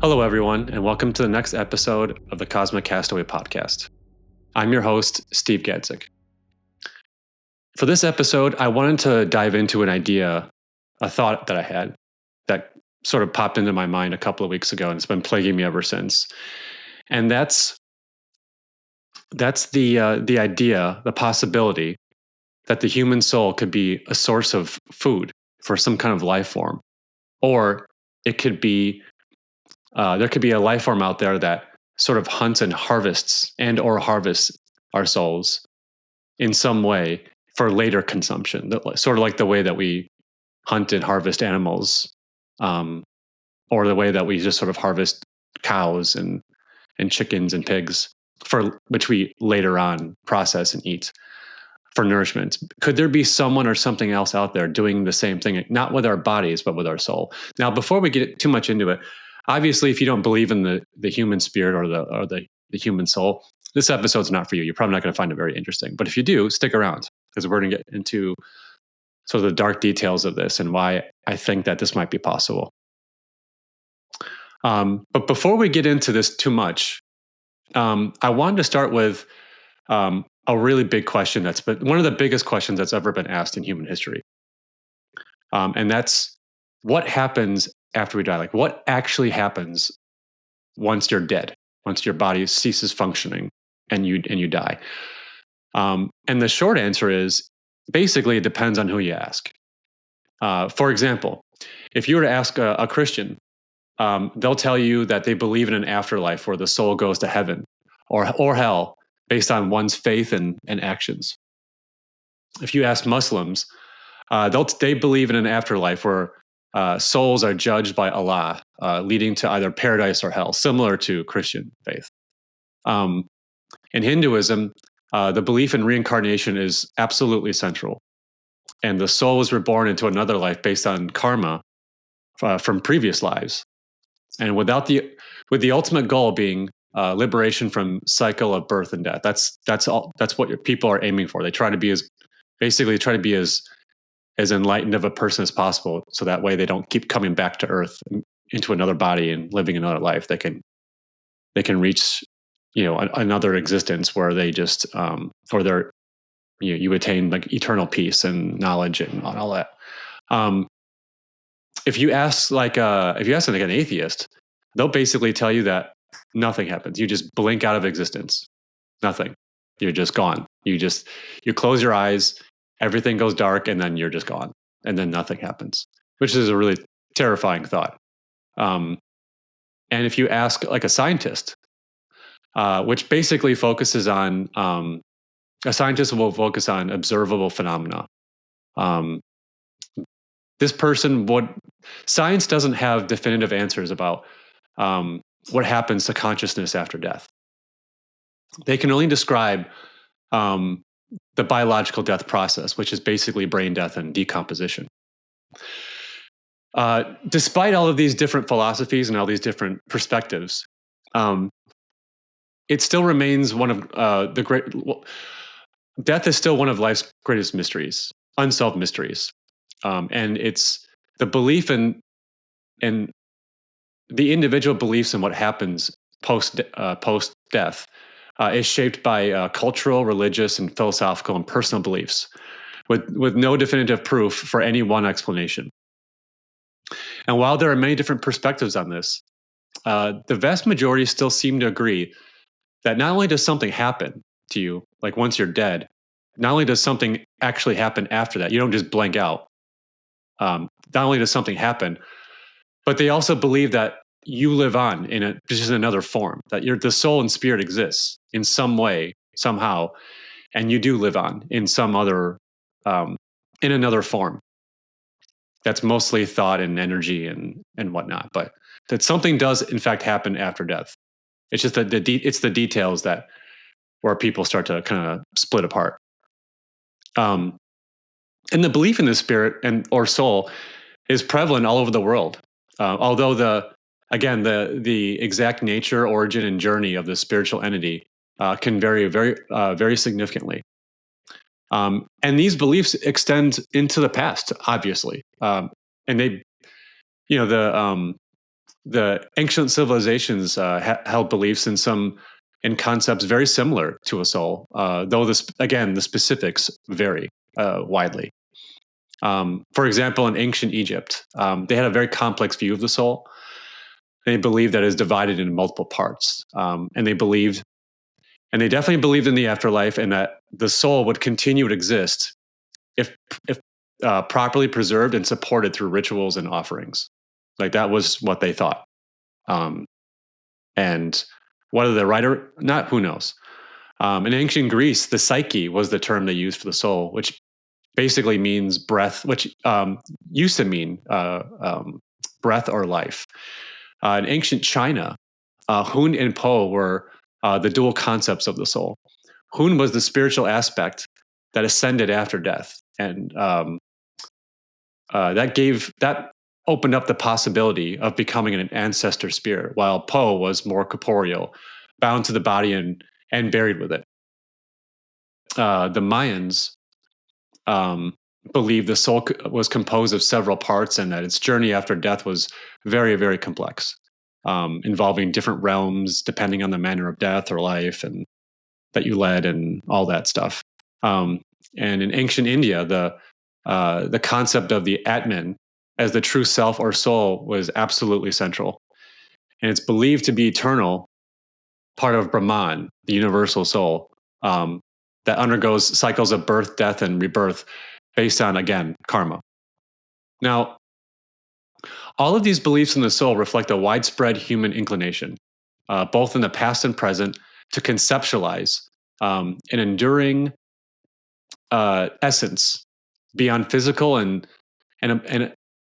Hello, everyone, and welcome to the next episode of the Cosmic Castaway Podcast. I'm your host, Steve Gadzik. For this episode, I wanted to dive into a thought that I had that sort of popped into my mind a couple of weeks ago, and it's been plaguing me ever since. And that's the idea, the possibility that the human soul could be a source of food for some kind of life form, or it could be there could be a life form out there that sort of hunts and harvests our souls in some way for later consumption, sort of like the way that we hunt and harvest animals, or the way that we just sort of harvest cows and chickens and pigs, for which we later on process and eat for nourishment. Could there be someone or something else out there doing the same thing, not with our bodies, but with our soul? Now, before we get too much into it, obviously, if you don't believe in the human spirit or the human soul, this episode's not for you. You're probably not going to find it very interesting. But if you do, stick around, because we're going to get into sort of the dark details of this and why I think that this might be possible. But before we get into this too much, I wanted to start with a really big question that's been one of the biggest questions that's ever been asked in human history. And that's, what happens after we die? Like, what actually happens once you're dead, once your body ceases functioning and you die? And the short answer is, basically, it depends on who you ask. For example, if you were to ask a Christian, they'll tell you that they believe in an afterlife where the soul goes to heaven or hell based on one's faith and actions. If you ask Muslims, they believe in an afterlife where souls are judged by Allah, leading to either paradise or hell, similar to Christian faith. In Hinduism, the belief in reincarnation is absolutely central. And the soul is reborn into another life based on karma from previous lives. And with the ultimate goal being liberation from cycle of birth and death. That's what people are aiming for. They try to be as enlightened of a person as possible, so that way they don't keep coming back to Earth into another body and living another life. They can reach, another existence where they just you attain like eternal peace and knowledge and all that. If you ask an atheist, they'll basically tell you that nothing happens. You just blink out of existence. Nothing. You're just gone. You close your eyes, everything goes dark, and then you're just gone. And then nothing happens, which is a really terrifying thought. And if you ask like a scientist, which basically focuses on, a scientist will focus on observable phenomena. Science doesn't have definitive answers about what happens to consciousness after death. They can only describe the biological death process, which is basically brain death and decomposition. Despite all of these different philosophies and all these different perspectives, it still remains one of death is still one of life's greatest mysteries, unsolved mysteries. And it's the belief in the individual beliefs in what happens post death is shaped by cultural, religious, and philosophical and personal beliefs, with no definitive proof for any one explanation. And while there are many different perspectives on this, the vast majority still seem to agree that not only does something happen to you, like once you're dead, not only does something actually happen after that, you don't just blank out. Not only does something happen, but they also believe that you live on just in another form, that the soul and spirit exists in some way, somehow, and you do live on in some other, in another form. That's mostly thought and energy and whatnot, but that something does in fact happen after death. It's just that it's the details where people start to kind of split apart. And the belief in the spirit or soul is prevalent all over the world. Although the exact nature, origin, and journey of the spiritual entity can vary very, very significantly. And these beliefs extend into the past, obviously. And they, the ancient civilizations held beliefs in concepts very similar to a soul, though the specifics vary widely. For example, in ancient Egypt, they had a very complex view of the soul. They believed that it is divided into multiple parts, and they definitely believed in the afterlife, and that the soul would continue to exist if properly preserved and supported through rituals and offerings. Like, that was what they thought. And whether they're right or not, who knows? In ancient Greece, the psyche was the term they used for the soul, which basically means breath, which used to mean breath or life. In ancient China, Hun and Po were the dual concepts of the soul. Hun was the spiritual aspect that ascended after death, and that opened up the possibility of becoming an ancestor spirit, while Po was more corporeal, bound to the body and buried with it. The Mayans believed the soul was composed of several parts, and that its journey after death was very, very complex, involving different realms depending on the manner of death or life and that you led and all that stuff. And in ancient India, the concept of the Atman as the true self or soul was absolutely central. And it's believed to be eternal, part of Brahman, the universal soul, that undergoes cycles of birth, death, and rebirth based on, again, karma. Now, all of these beliefs in the soul reflect a widespread human inclination, both in the past and present, to conceptualize an enduring essence beyond physical and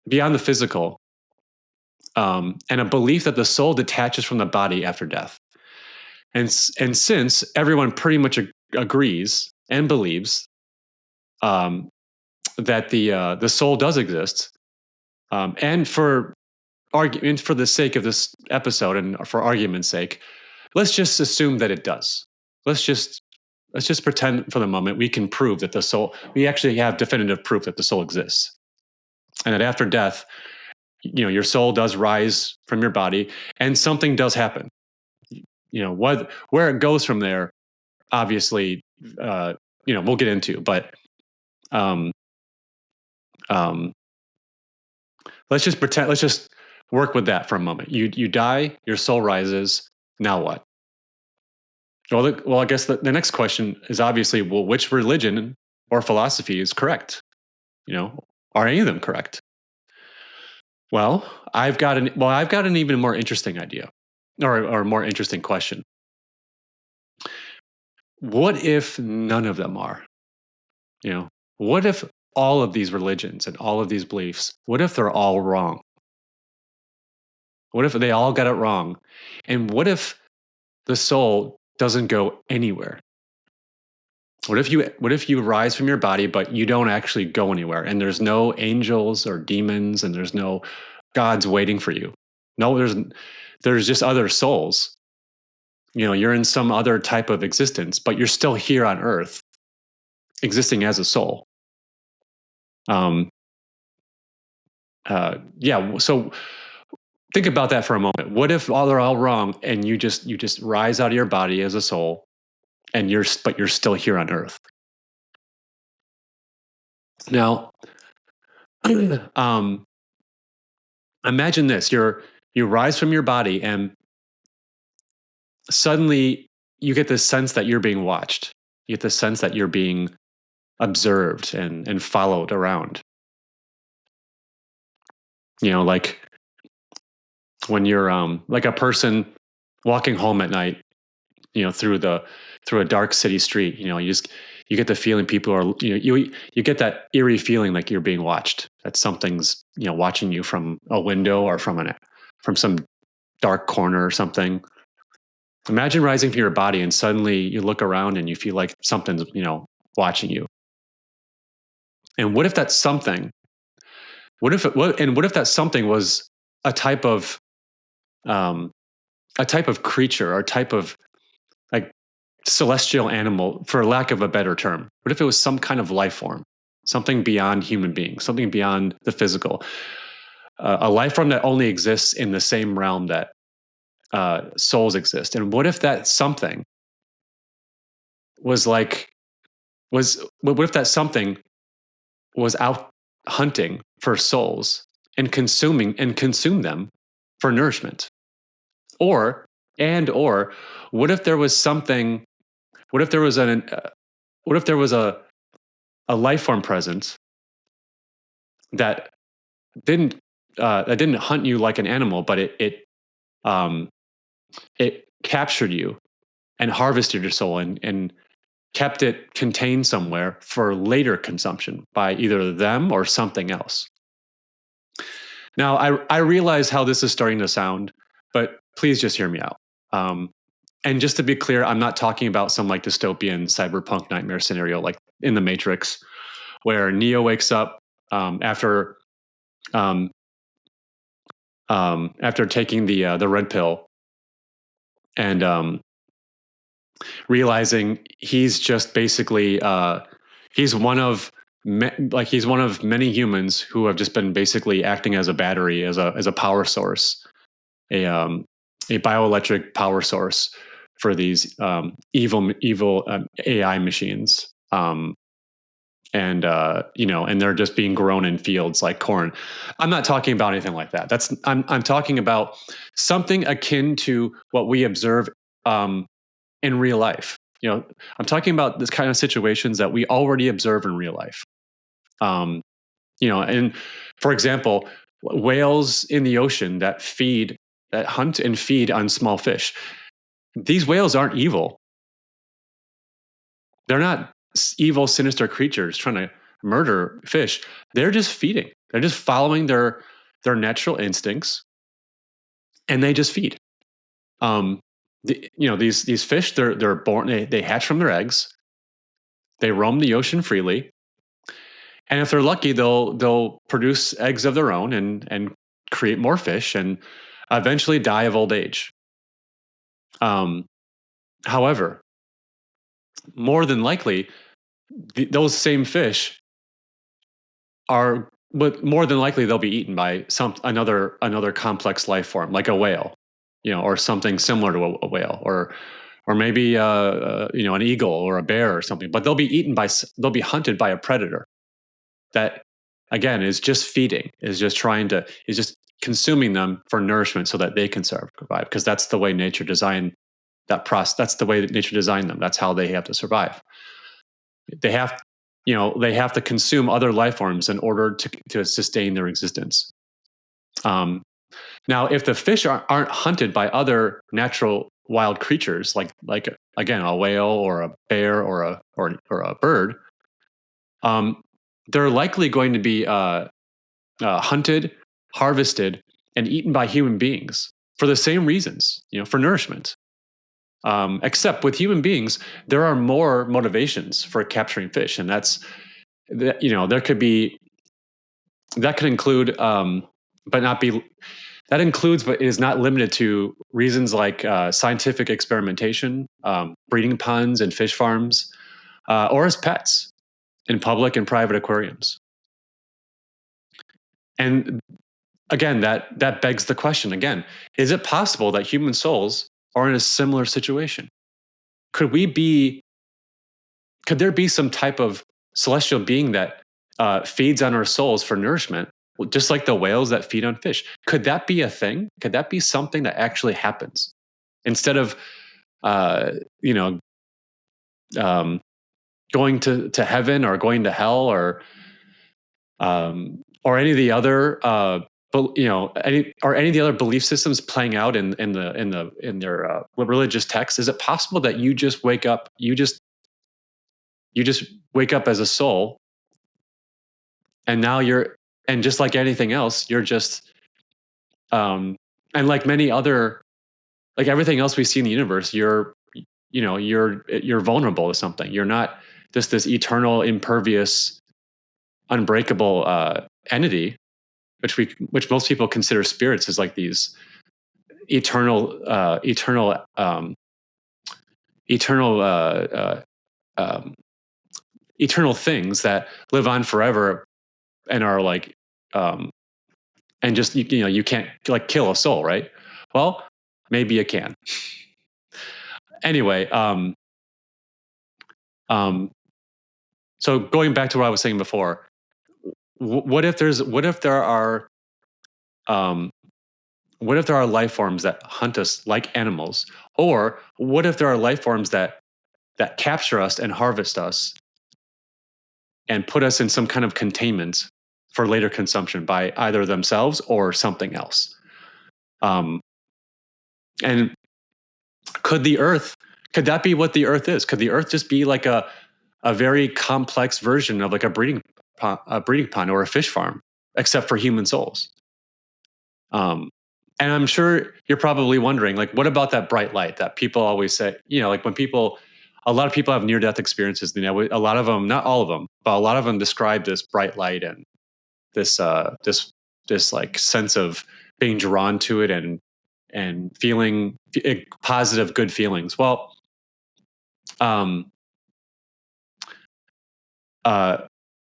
beyond the physical, and a belief that the soul detaches from the body after death. And since everyone pretty much agrees and believes that the soul does exist, and for the sake of this episode and for argument's sake, let's just assume that it does. Let's just pretend for the moment we can prove that we actually have definitive proof that the soul exists, and that after death, your soul does rise from your body and something does happen. Where it goes from there, obviously, we'll get into, but let's just work with that for a moment. You die, your soul rises. Now what? Well, I guess the next question is obviously, well, which religion or philosophy is correct? Are any of them correct? Well, I've got an even more interesting idea, or a more interesting question. What if none of them are? What if all of these religions and all of these beliefs, what if they're all wrong? What if they all got it wrong? And what if the soul doesn't go anywhere? What if you rise from your body, but you don't actually go anywhere, and there's no angels or demons, and there's no gods waiting for you? No, there's just other souls. You're in some other type of existence, but you're still here on Earth, existing as a soul. So think about that for a moment. What if they're all wrong, and you just rise out of your body as a soul, and you're still here on Earth? Now, imagine this: you rise from your body, and suddenly you get this sense that you're being watched. You get the sense that you're being observed and followed around. Like when you're like a person walking home at night, through a dark city street. You get the feeling people are, you get that eerie feeling like you're being watched, that something's watching you from a window or from some dark corner or something. Imagine rising from your body, and suddenly you look around and you feel like something's watching you. And what if that something? What if that something was a type of creature, or a type of like celestial animal, for lack of a better term? What if it was some kind of life form, something beyond human beings, something beyond the physical? a life form that only exists in the same realm that souls exist. And what if that something was like was what if that something was out hunting for souls and consume them for nourishment? Or what if there was something? What if there was what if there was a life form present that didn't hunt you like an animal, but um, it captured you and harvested your soul and kept it contained somewhere for later consumption by either them or something else. Now, I realize how this is starting to sound, but please just hear me out. And just to be clear, I'm not talking about some like dystopian cyberpunk nightmare scenario like in the Matrix, where Neo wakes up after um, after taking the red pill and realizing he's just basically he's one of he's one of many humans who have just been basically acting as a battery, as a power source, a bioelectric power source for these evil AI machines. And and they're just being grown in fields like corn. I'm not talking about anything like that. I'm talking about something akin to what we observe in real life. I'm talking about this kind of situations that we already observe in real life. And for example, whales in the ocean that hunt and feed on small fish. These whales aren't evil. They're not evil, sinister creatures trying to murder fish. They're just feeding. They're just following their natural instincts, and they just feed. These fish, they're born. They hatch from their eggs. They roam the ocean freely, and if they're lucky, they'll produce eggs of their own and create more fish, and eventually die of old age. However, more than likely, those same fish but more than likely they'll be eaten by another complex life form like a whale, or something similar to a whale, or maybe an eagle or a bear or something. But they'll be hunted by a predator that, again, is just feeding, is just consuming them for nourishment so that they can survive, because that's the way nature designed that process. That's the way that nature designed them. That's how they have to survive. They have to consume other life forms in order to sustain their existence. Now, if the fish aren't hunted by other natural wild creatures, like again a whale or a bear or a bird, they're likely going to be hunted, harvested, and eaten by human beings for the same reasons, for nourishment. Except with human beings, there are more motivations for capturing fish, and that could include, but not be. That includes, but is not limited to, reasons like scientific experimentation, breeding ponds and fish farms, or as pets in public and private aquariums. And again, that begs the question again: is it possible that human souls are in a similar situation? Could there be some type of celestial being that feeds on our souls for nourishment, just like the whales that feed on fish? Could that be a thing? Could that be something that actually happens instead of, going to heaven or going to hell or any of the other any of the other belief systems playing out in their religious texts? Is it possible that you just wake up, wake up as a soul, and now and just like anything else, you're just and like everything else we see in the universe, you're vulnerable to something. You're not just this eternal, impervious, unbreakable entity, which most people consider spirits as like these eternal things that live on forever and are like and just you can't like kill a soul, right? Well, maybe you can. Anyway, so going back to what I was saying before, what if there are life forms that hunt us like animals, or what if there are life forms that capture us and harvest us and put us in some kind of containment for later consumption by either themselves or something else? And could that be what the Earth is? Could the Earth just be like a very complex version of like a breeding pond or a fish farm, except for human souls? And I'm sure you're probably wondering, like, what about that bright light that people always say? Like when a lot of people have near-death experiences. A lot of them, not all of them, but a lot of them describe this bright light and this like sense of being drawn to it and feeling positive, good feelings. Well, I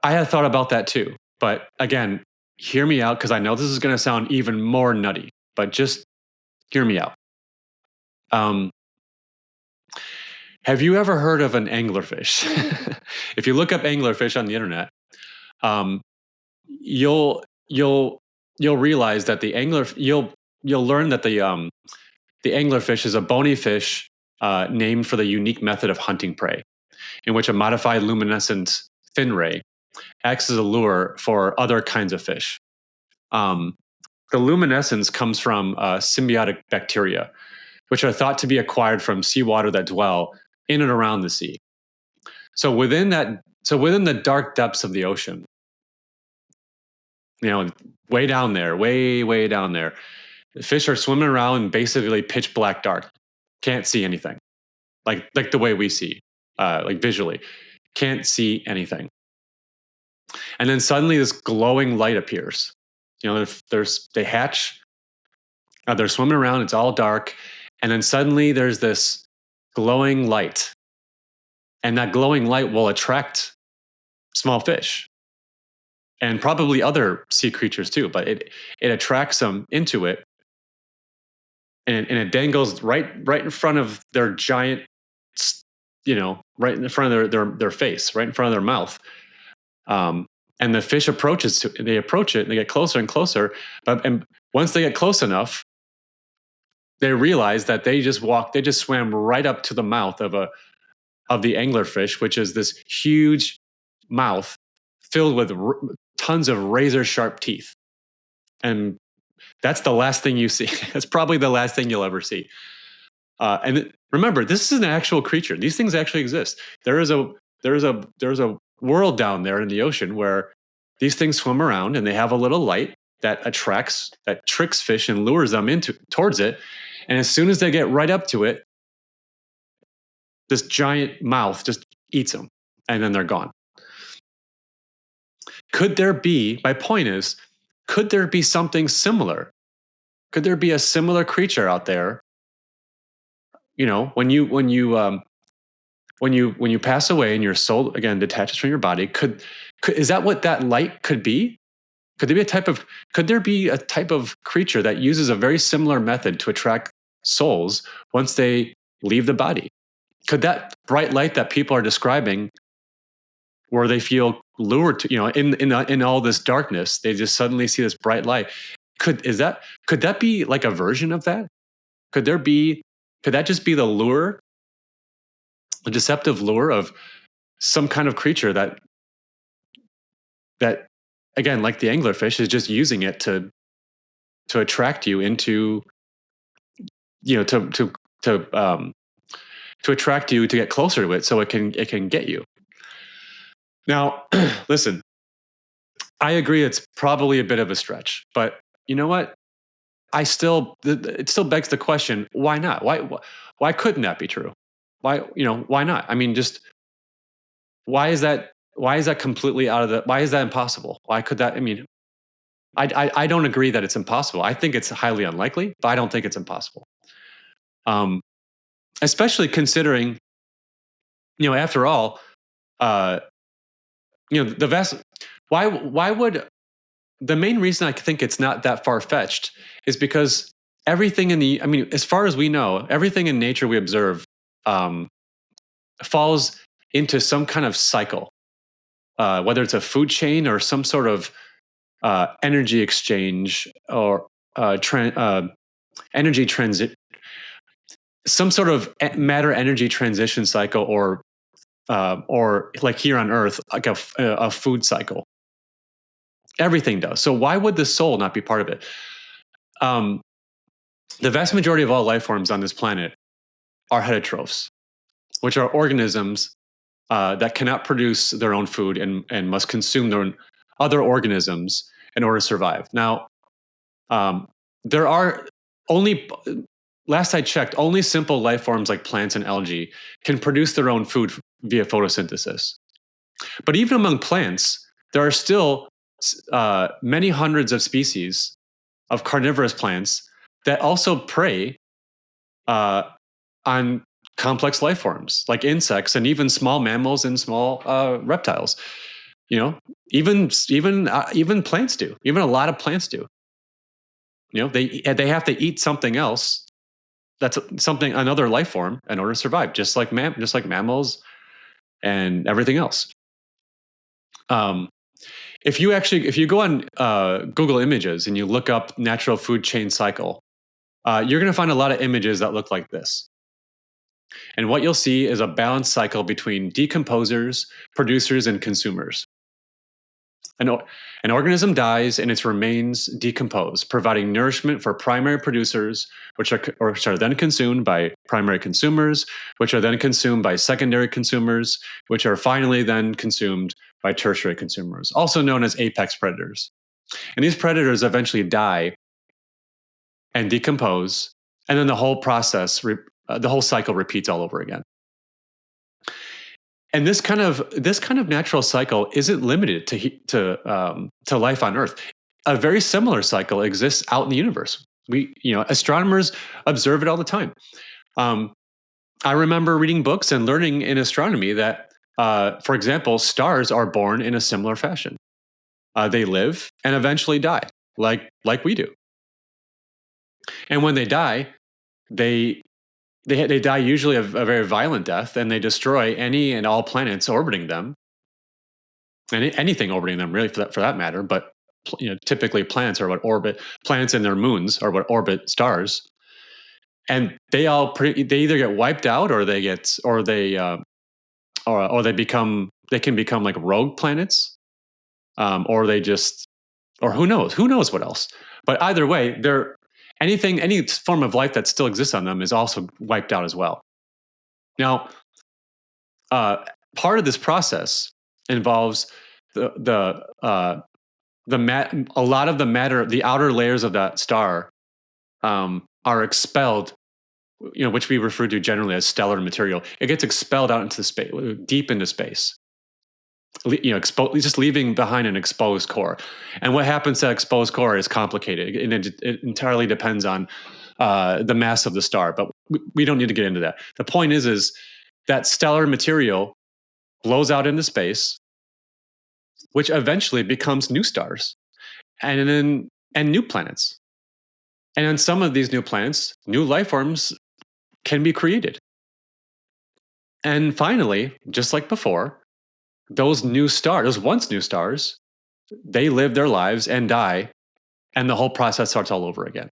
had thought about that too, but again, hear me out, because I know this is going to sound even more nutty, but just hear me out. Have you ever heard of an anglerfish? If you look up anglerfish on the internet, you'll realize that you'll learn that the anglerfish is a bony fish named for the unique method of hunting prey, in which a modified luminescent fin ray acts as a lure for other kinds of fish. The luminescence comes from symbiotic bacteria, which are thought to be acquired from seawater that dwell in and around the sea. So within the dark depths of the ocean, way down there, way down there, the fish are swimming around in basically pitch black dark. Can't see anything, like the way we see, like visually, can't see anything. And then suddenly this glowing light appears. They hatch, they're swimming around, it's all dark, and then suddenly there's this glowing light. And that glowing light will attract small fish and probably other sea creatures too, but it attracts them into it, and it dangles right in front of their giant, right in front of their face, right in front of their mouth. And the fish approach it, and they get closer and closer. And once they get close enough, they realize that they just swam right up to the mouth of the anglerfish, which is this huge mouth filled with tons of razor sharp teeth. And that's the last thing you see. That's probably the last thing you'll ever see. And remember, this is an actual creature. These things actually exist. There is a world down there in the ocean where these things swim around, and they have a little light that tricks fish and lures them towards it. And as soon as they get right up to it, this giant mouth just eats them, and then they're gone. My point is, could there be something similar? Could there be a similar creature out there? When you pass away and your soul again detaches from your body, is that what that light could be? Could there be a type of creature that uses a very similar method to attract souls once they leave the body? Could that bright light that people are describing, where they feel lured to, in all this darkness, they just suddenly see this bright light? Could that be like a version of that? Could that just be the lure, the deceptive lure of some kind of creature that again, like the anglerfish, is just using it to attract you into, to attract you to get closer to it, so it can get you. Now, listen, I agree it's probably a bit of a stretch, but you know what? It still begs the question: why not? Why couldn't that be true? Why not? I mean, just why is that completely why is that impossible? Why could that? I mean, I don't agree that it's impossible. I think it's highly unlikely, but I don't think it's impossible. Especially considering, after all, the vast. Why would the main reason I think it's not that far-fetched is because everything as far as we know, everything in nature we observe falls into some kind of cycle, whether it's a food chain or some sort of energy exchange or energy transit, some sort of matter energy transition cycle, or like here on Earth, like a food cycle. Everything does. So why would the soul not be part of it? The vast majority of all life forms on this planet are heterotrophs, which are organisms that cannot produce their own food and must consume their own other organisms in order to survive. Now, there are only, last I checked, only simple life forms like plants and algae can produce their own food via photosynthesis. But even among plants, there are still many hundreds of species of carnivorous plants that also prey on complex life forms like insects and even small mammals and small reptiles. Even plants do. Even a lot of plants do. They have to eat something else. That's another life form in order to survive, just like mammals and everything else. If you go on Google Images and you look up natural food chain cycle, you're going to find a lot of images that look like this. And what you'll see is a balanced cycle between decomposers, producers, and consumers. An organism dies and its remains decompose, providing nourishment for primary producers, which are then consumed by primary consumers, which are then consumed by secondary consumers, which are finally then consumed by tertiary consumers, also known as apex predators. And these predators eventually die and decompose, and then the whole cycle repeats all over again. And this kind of natural cycle isn't limited to life on Earth. A very similar cycle exists out in the universe. Astronomers observe it all the time. I remember reading books and learning in astronomy that, for example, stars are born in a similar fashion. They live and eventually die, like we do. And when they die, they die usually a very violent death, and they destroy any and all planets orbiting them, and anything orbiting them, really, for that matter. But typically planets and their moons are what orbit stars, and they either get wiped out, or they can become like rogue planets, or who knows what else. But either way, any form of life that still exists on them is also wiped out as well. Now, part of this process involves a lot of the matter, the outer layers of that star, are expelled, which we refer to generally as stellar material. It gets expelled out into space, deep into space. Just leaving behind an exposed core. And what happens to that exposed core is complicated, and it entirely depends on the mass of the star. But we don't need to get into that. The point is that stellar material blows out into space, which eventually becomes new stars, and new planets. And on some of these new planets, new life forms can be created. And finally, just like before, those once new stars, they live their lives and die, and the whole process starts all over again.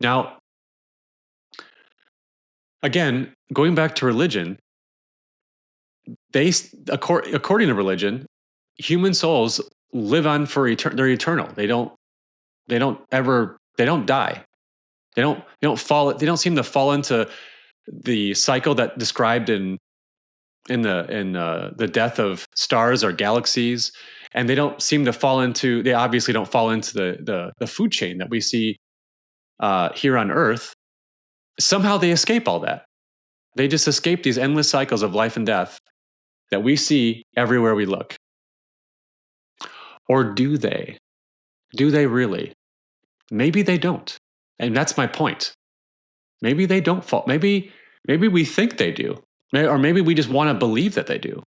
Now, again, going back to religion, according to religion, human souls live on for they're eternal. They don't die. They don't seem to fall into the cycle that described in the death of stars or galaxies, and they obviously don't fall into the food chain that we see here on Earth. Somehow they escape all that. They just escape these endless cycles of life and death that we see everywhere we look. Or do they? Do they really? Maybe they don't. And that's my point. Maybe they don't fall. Maybe we think they do. Or maybe we just want to believe that they do.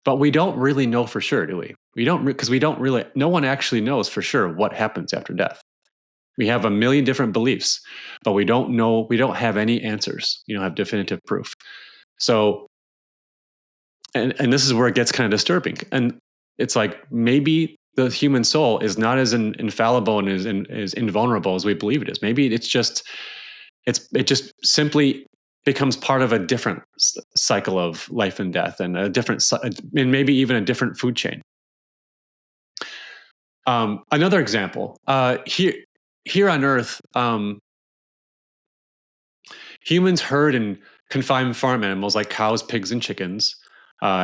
But we don't really know for sure, do we? because we don't really, no one actually knows for sure what happens after death. We have a million different beliefs, but we don't know, we don't have any answers. You don't have definitive proof. So, and this is where it gets kind of disturbing. And it's like, maybe the human soul is not as infallible and as invulnerable as we believe it is. Maybe it just simply becomes part of a different cycle of life and death, and and maybe even a different food chain. Another example, here on Earth, humans herd and confine farm animals like cows, pigs, and chickens.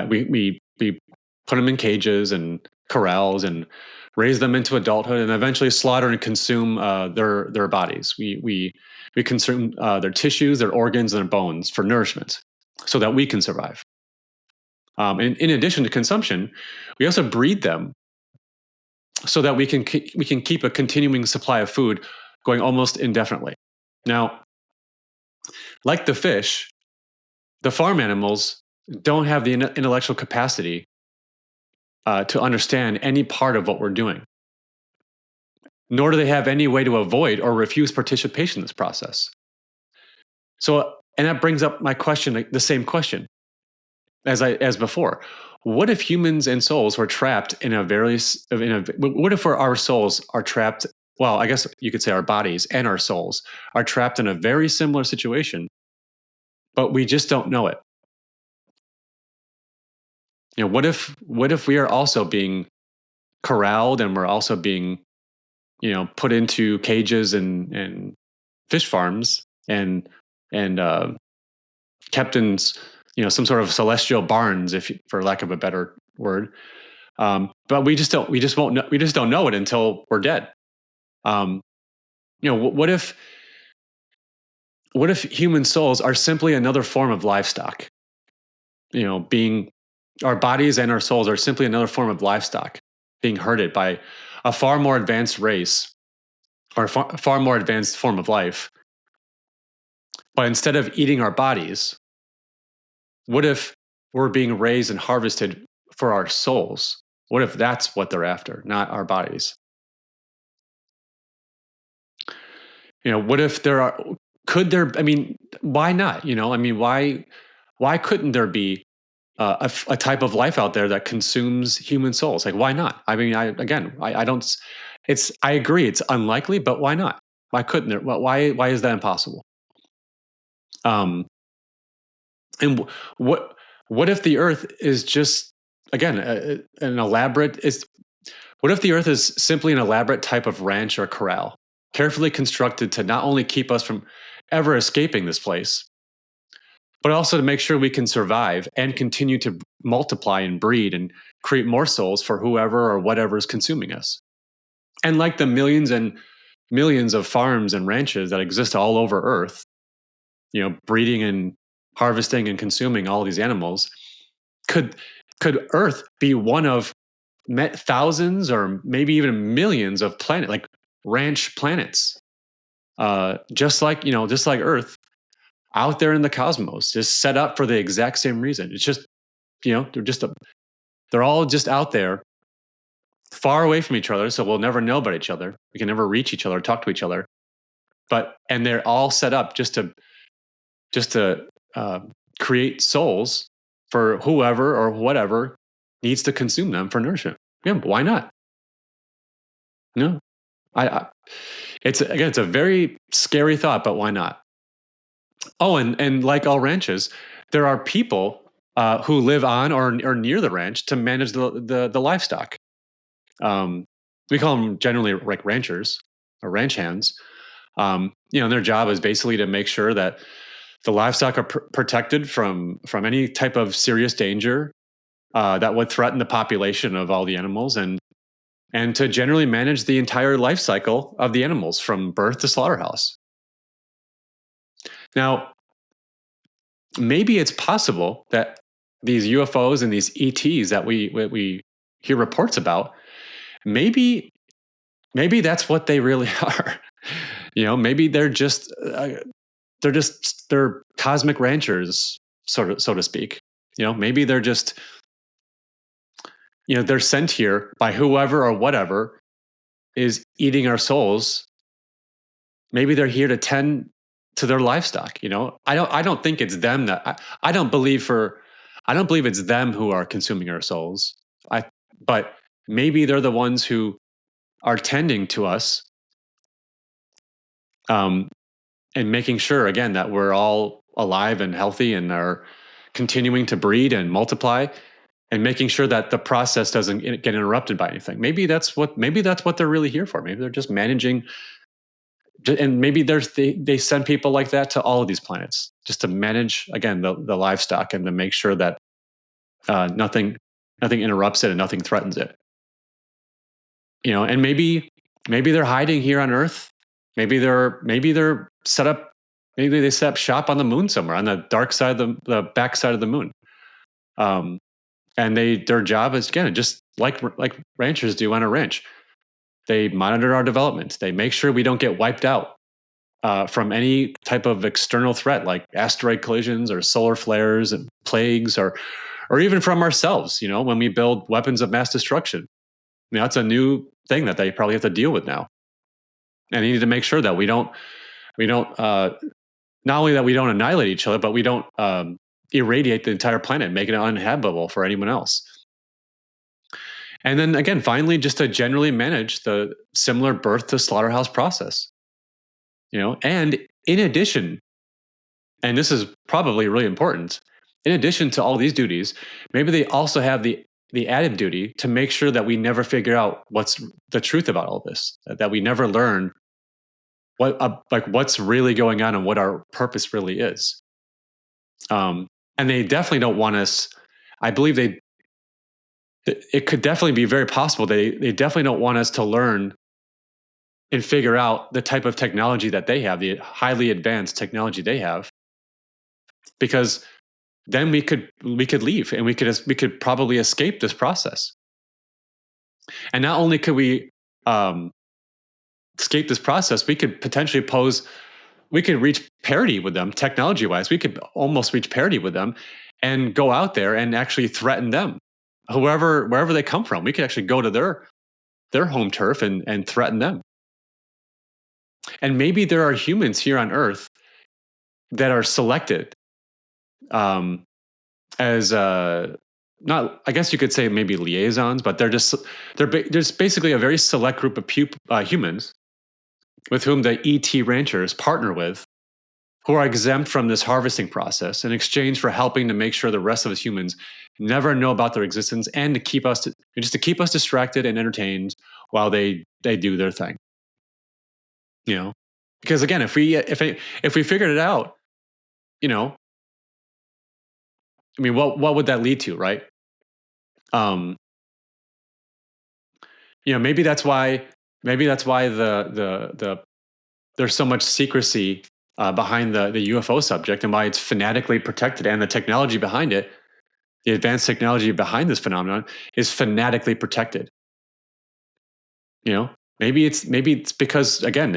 We put them in cages and corrals and raise them into adulthood, and eventually slaughter and consume their bodies. We consume their tissues, their organs, and their bones for nourishment, so that we can survive. In addition to consumption, we also breed them so that we can keep a continuing supply of food going almost indefinitely. Now, like the fish, the farm animals don't have the intellectual capacity to understand any part of what we're doing, nor do they have any way to avoid or refuse participation in this process. So, and that brings up my question, the same question as before. What if humans and souls were trapped what if our souls are trapped? Well, I guess you could say our bodies and our souls are trapped in a very similar situation, but we just don't know it. What if we are also being corralled, and we're also being, put into cages and fish farms and kept in, some sort of celestial barns, for lack of a better word. But we just don't know it until we're dead. What if human souls are simply another form of livestock? Being, our bodies and our souls are simply another form of livestock being herded by a far more advanced race, or a far more advanced form of life. But instead of eating our bodies, what if we're being raised and harvested for our souls? What if that's what they're after, not our bodies? What if why not? Why couldn't there be a type of life out there that consumes human souls? Like, why not? I don't, I agree it's unlikely, but why not? Why couldn't there? Why is that impossible? And what if the Earth is just, again, what if the Earth is simply an elaborate type of ranch or corral, carefully constructed to not only keep us from ever escaping this place, but also to make sure we can survive and continue to multiply and breed and create more souls for whoever or whatever is consuming us? And like the millions and millions of farms and ranches that exist all over Earth, breeding and harvesting and consuming all these animals, could Earth be one of thousands or maybe even millions of ranch planets, just like Earth, out there in the cosmos, just set up for the exact same reason? It's just, they're all just out there, far away from each other, so we'll never know about each other. We can never reach each other, talk to each other. And they're all set up just to create souls for whoever or whatever needs to consume them for nourishment. Yeah, why not? No, it's a very scary thought, but why not? Oh, and like all ranches, there are people who live on or near the ranch to manage the livestock. We call them generally like ranchers or ranch hands. Their job is basically to make sure that the livestock are protected from any type of serious danger that would threaten the population of all the animals, and to generally manage the entire life cycle of the animals from birth to slaughterhouse. Now, maybe it's possible that these UFOs and these ETs that we hear reports about, maybe that's what they really are. Maybe they're cosmic ranchers, so to speak. Maybe they're just they're sent here by whoever or whatever is eating our souls. Maybe they're here to tend to their livestock. I don't think it's them that I don't believe it's them who are consuming our souls. But maybe they're the ones who are tending to us, and making sure, again, that we're all alive and healthy and are continuing to breed and multiply, and making sure that the process doesn't get interrupted by anything. Maybe that's what they're really here for. Maybe they're just managing, and maybe they send people like that to all of these planets just to manage, again, the livestock, and to make sure that nothing interrupts it and nothing threatens it. And maybe they're hiding here on Earth. Maybe they're set up. Maybe they set up shop on the moon somewhere, on the dark side of the back side of the moon. And their job is, again, just like ranchers do on a ranch. They monitor our development. They make sure we don't get wiped out from any type of external threat, like asteroid collisions or solar flares and plagues, or even from ourselves. When we build weapons of mass destruction, that's a new thing that they probably have to deal with now. And they need to make sure that we don't not only that we don't annihilate each other, but we don't irradiate the entire planet, making it uninhabitable for anyone else. And then again, finally, just to generally manage the similar birth to slaughterhouse process. And in addition, and this is probably really important, in addition to all these duties, maybe they also have the added duty to make sure that we never figure out what's the truth about all this, that we never learn what's really going on and what our purpose really is. And they definitely don't want us. I believe it could definitely be very possible. They definitely don't want us to learn and figure out the type of technology that they have, the highly advanced technology they have, because then we could leave, and we could probably escape this process. And not only could we escape this process, we could potentially reach parity with them technology-wise. We could almost reach parity with them and go out there and actually threaten them, wherever they come from. We could actually go to their home turf and threaten them. And maybe there are humans here on Earth that are selected as not, I guess you could say maybe liaisons, but there's basically a very select group of humans with whom the ET ranchers partner with, who are exempt from this harvesting process in exchange for helping to make sure the rest of us humans never know about their existence, and to keep us distracted and entertained while they do their thing. Because again, if we figured it out, I mean, what would that lead to, right? Maybe that's why the there's so much secrecy behind the UFO subject, and why it's fanatically protected, and the technology behind it, the advanced technology behind this phenomenon, is fanatically protected. Maybe it's because, again,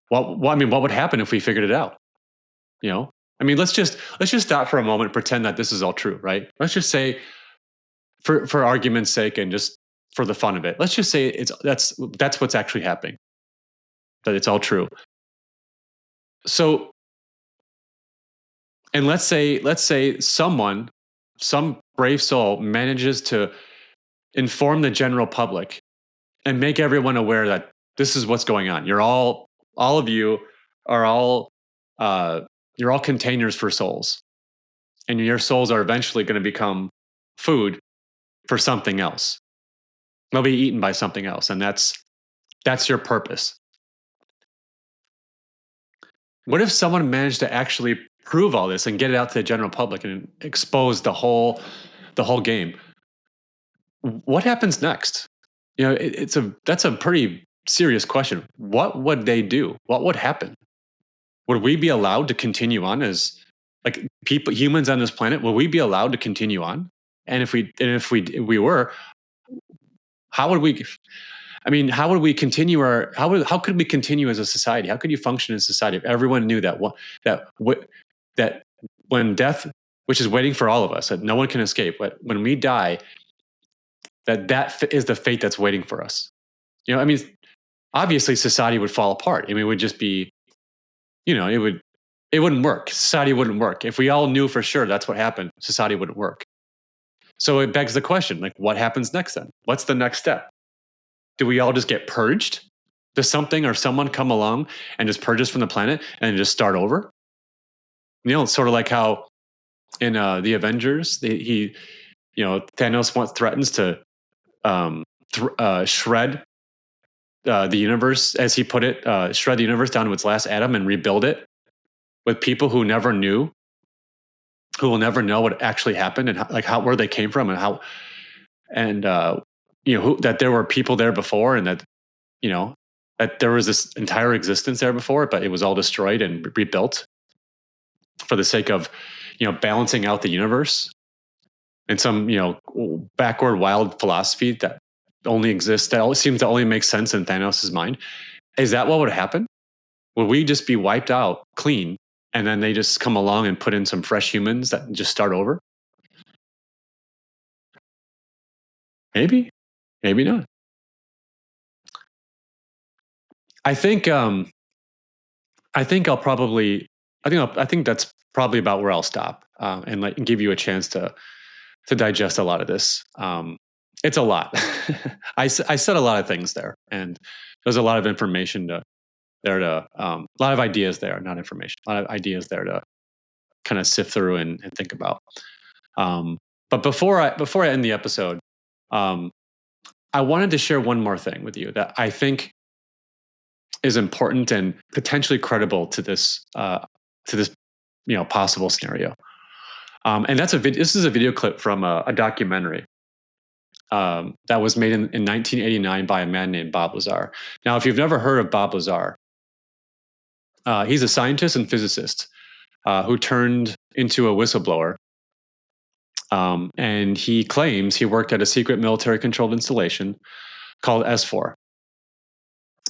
what would happen if we figured it out? I mean, let's just stop for a moment and pretend that this is all true, right? Let's just say, for argument's sake and just for the fun of it, let's just say that's what's actually happening, that it's all true. So, and let's say some brave soul manages to inform the general public and make everyone aware that this is what's going on. All of you are all you're all containers for souls, and your souls are eventually going to become food for something else. They'll be eaten by something else, and that's your purpose. What if someone managed to actually prove all this and get it out to the general public and expose the whole game? What happens next? That's a pretty serious question. What would they do? What would happen? Would we be allowed to continue on as humans on this planet? Will we be allowed to continue on? And if we were, how would we? I mean, how would we continue how could we continue as a society? How could you function in society if everyone knew that when death, which is waiting for all of us, that no one can escape, when we die, that is the fate that's waiting for us. I mean, obviously society would fall apart. I mean, it would just be, it wouldn't work. Society wouldn't work. If we all knew for sure that's what happened, society wouldn't work. So it begs the question, like, what happens next then? What's the next step? Do we all just get purged? Does something or someone come along and just purge us from the planet and just start over? It's sort of like how in the Avengers, Thanos threatens to shred the universe, as he put it, shred the universe down to its last atom and rebuild it with people who never knew, who will never know what actually happened and where they came from and how, and that there were people there before, and that that there was this entire existence there before, but it was all destroyed and rebuilt for the sake of balancing out the universe. And some backward wild philosophy that only exists, that seems to only make sense in Thanos' mind. Is that what would happen? Would we just be wiped out clean, and then they just come along and put in some fresh humans that just start over? Maybe not. I think that's probably about where I'll stop, and give you a chance to digest a lot of this. It's a lot. I said a lot of things there, and there's a lot of information a lot of ideas there, not information, a lot of ideas there to kind of sift through and think about. But before I end the episode, I wanted to share one more thing with you that I think is important and potentially credible to this possible scenario. And this is a video clip from a documentary that was made in 1989 by a man named Bob Lazar. Now, if you've never heard of Bob Lazar, he's a scientist and physicist who turned into a whistleblower. And he claims he worked at a secret military-controlled installation called S4,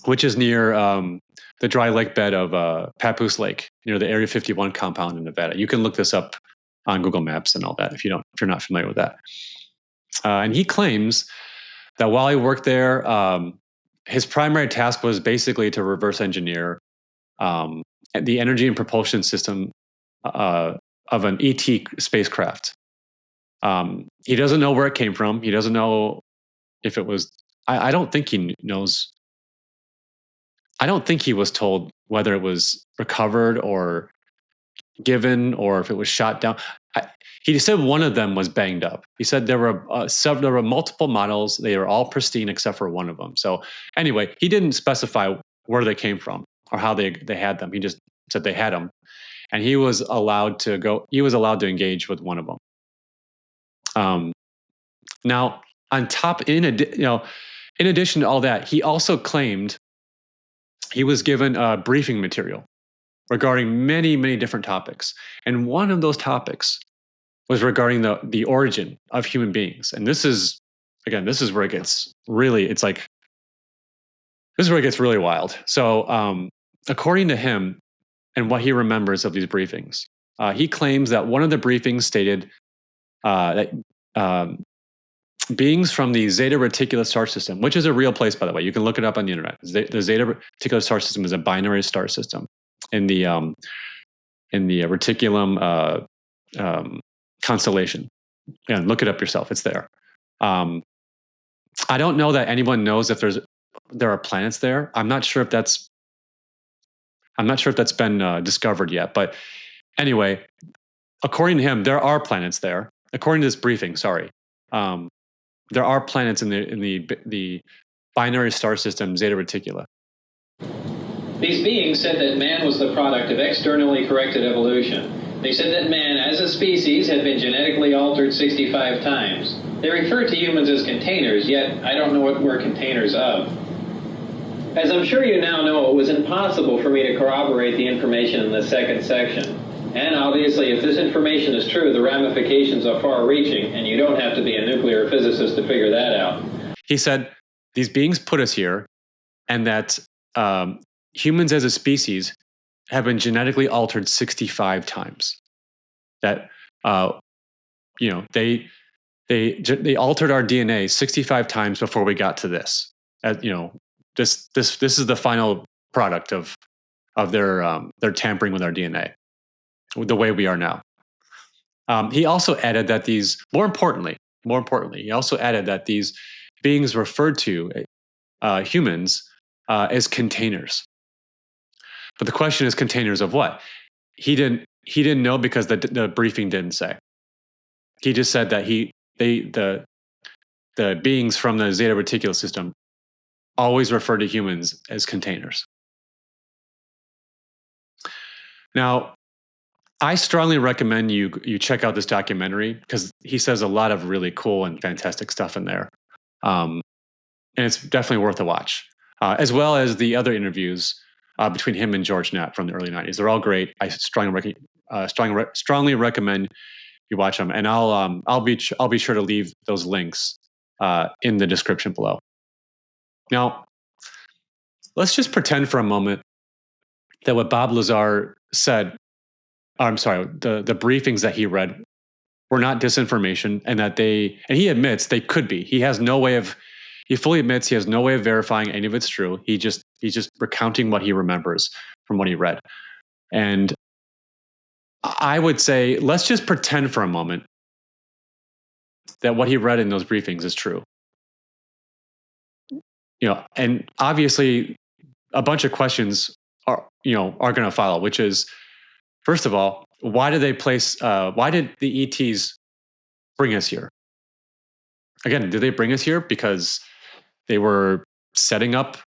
which is near the dry lake bed of Papoose Lake, near the Area 51 compound in Nevada. You can look this up on Google Maps and all that if you're not familiar with that. And he claims that while he worked there, his primary task was basically to reverse engineer the energy and propulsion system of an ET spacecraft. He doesn't know where it came from. He doesn't know if it was. I don't think he knows. I don't think he was told whether it was recovered or given or if it was shot down. He said one of them was banged up. He said there were multiple models. They were all pristine except for one of them. So anyway, he didn't specify where they came from or how they had them. He just said they had them, and he was allowed to go. He was allowed to engage with one of them. Now, on top, in addition to all that, he also claimed he was given briefing material regarding many, many different topics. And one of those topics was regarding the origin of human beings. And this is where it gets really, this is where it gets really wild. So according to him and what he remembers of these briefings, he claims that one of the briefings stated that beings from the Zeta Reticuli star system, which is a real place, by the way, you can look it up on the internet. The Zeta Reticuli star system is a binary star system in the Reticulum constellation. And look it up yourself; it's there. I don't know that anyone knows if there are planets there. I'm not sure if that's been discovered yet. But anyway, according to him, there are planets there. According to this briefing, there are planets in the binary star system Zeta Reticuli. These beings said that man was the product of externally corrected evolution. They said that man, as a species, had been genetically altered 65 times. They refer to humans as containers, yet I don't know what we're containers of. As I'm sure you now know, it was impossible for me to corroborate the information in the second section. And obviously, if this information is true, the ramifications are far-reaching, and you don't have to be a nuclear physicist to figure that out. He said, these beings put us here, and that humans as a species have been genetically altered 65 times. That, They altered our DNA 65 times before we got to this. This is the final product of their tampering with our DNA, the way we are now. He also added that more importantly, he also added that these beings referred to humans as containers. But the question is, containers of what? He didn't know because the briefing didn't say. He just said that the beings from the Zeta Reticuli system always refer to humans as containers. Now, I strongly recommend you check out this documentary because he says a lot of really cool and fantastic stuff in there. And it's definitely worth a watch, as well as the other interviews between him and George Knapp from the early 90s. They're all great. I strongly recommend you watch them, and I'll be sure to leave those links in the description below. Now, let's just pretend for a moment that what Bob Lazar said, I'm sorry, the briefings that he read were not disinformation, and he admits they could be. He fully admits he has no way of verifying any of it's true. He's just recounting what he remembers from what he read. And I would say, let's just pretend for a moment that what he read in those briefings is true. And obviously a bunch of questions are going to follow, which is, first of all, why did the ETs bring us here? Again, did they bring us here because they were setting up,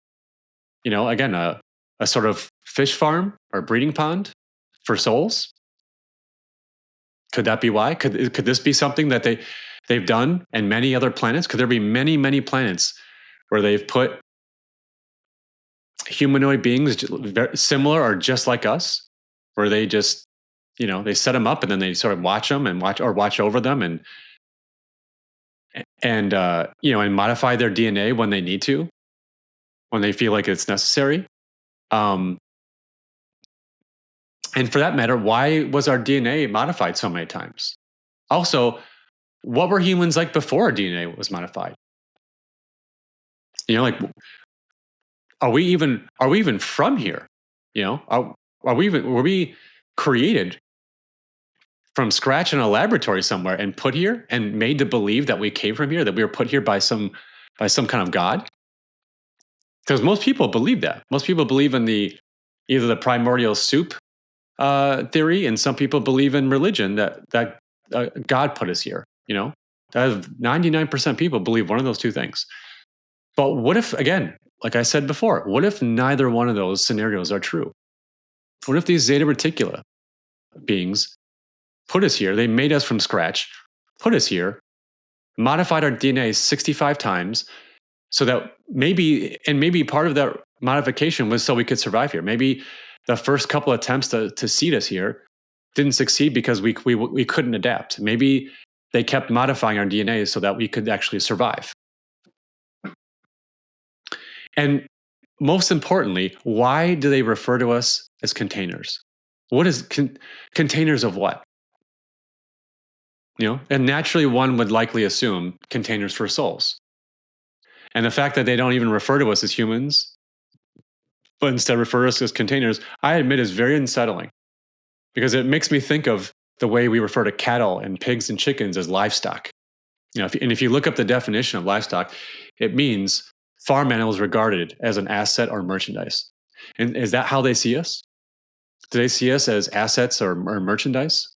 again, a sort of fish farm or breeding pond for souls? Could that be why? Could this be something that they've done in many other planets? Could there be many, many planets where they've put humanoid beings very similar or just like us, where they just, they set them up and then they sort of watch them and watch over them and modify their DNA when they need to, when they feel like it's necessary. And for that matter, why was our DNA modified so many times? Also, what were humans like before our DNA was modified? Are we even from here? Were we created from scratch in a laboratory somewhere and put here and made to believe that we came from here, that we were put here by some kind of God? Because most people believe that. Most people believe in either the primordial soup theory, and some people believe in religion that God put us here. 99% people believe one of those two things. But what if, again, like I said before, what if neither one of those scenarios are true? What if these Zeta Reticuli beings put us here? They made us from scratch, put us here, modified our DNA 65 times, so that maybe part of that modification was so we could survive here. Maybe the first couple attempts to seed us here didn't succeed because we couldn't adapt. Maybe they kept modifying our DNA so that we could actually survive. And most importantly, why do they refer to us as containers? What is containers of what? And naturally one would likely assume containers for souls. And the fact that they don't even refer to us as humans, but instead refer to us as containers, I admit is very unsettling, because it makes me think of the way we refer to cattle and pigs and chickens as livestock. If you look up the definition of livestock, it means farm animals regarded as an asset or merchandise. And is that how they see us? Do they see us as assets or merchandise?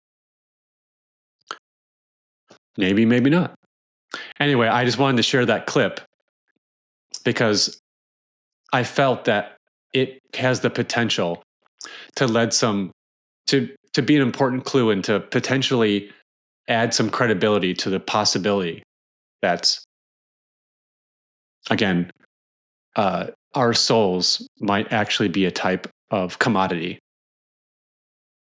Maybe, maybe not. Anyway, I just wanted to share that clip because I felt that it has the potential to be an important clue and to potentially add some credibility to the possibility that, again, our souls might actually be a type of commodity,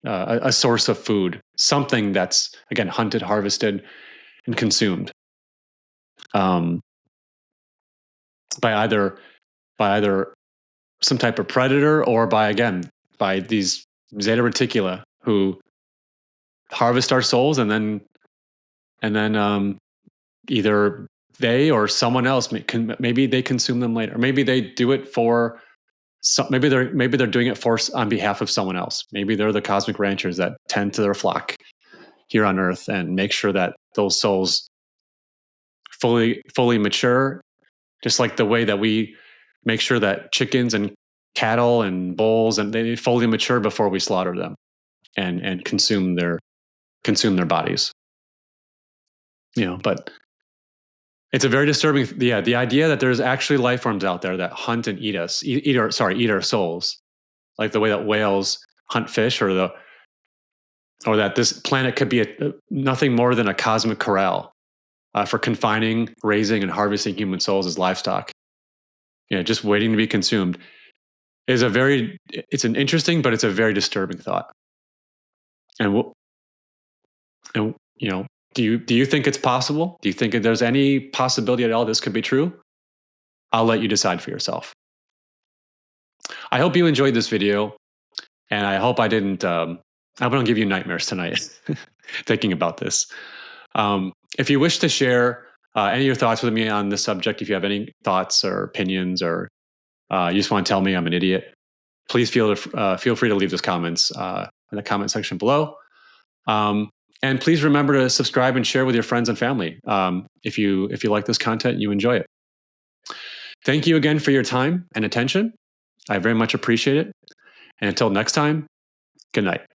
a source of food, something that's, again, hunted, harvested, and consumed by either some type of predator or by these Zeta Reticuli who harvest our souls and then either they or someone else maybe they consume them later. Maybe they do it for maybe they're doing it on behalf of someone else. Maybe they're the cosmic ranchers that tend to their flock here on Earth and make sure that those souls fully mature, just like the way that we make sure that chickens and cattle and bulls and they fully mature before we slaughter them and consume their bodies. But it's a very disturbing. The idea that there's actually life forms out there that hunt and eat us, eat our souls, like the way that whales hunt fish, or that this planet could be nothing more than a cosmic corral for confining, raising, and harvesting human souls as livestock. Just waiting to be consumed it's an interesting, but it's a very disturbing thought. And do you think it's possible? Do you think if there's any possibility at all this could be true? I'll let you decide for yourself. I hope you enjoyed this video, and I hope I didn't. I don't give you nightmares tonight thinking about this. If you wish to share any of your thoughts with me on this subject, if you have any thoughts or opinions, or you just want to tell me I'm an idiot, please feel free to leave those comments in the comment section below. And please remember to subscribe and share with your friends and family if you like this content and you enjoy it. Thank you again for your time and attention. I very much appreciate it. And until next time, good night.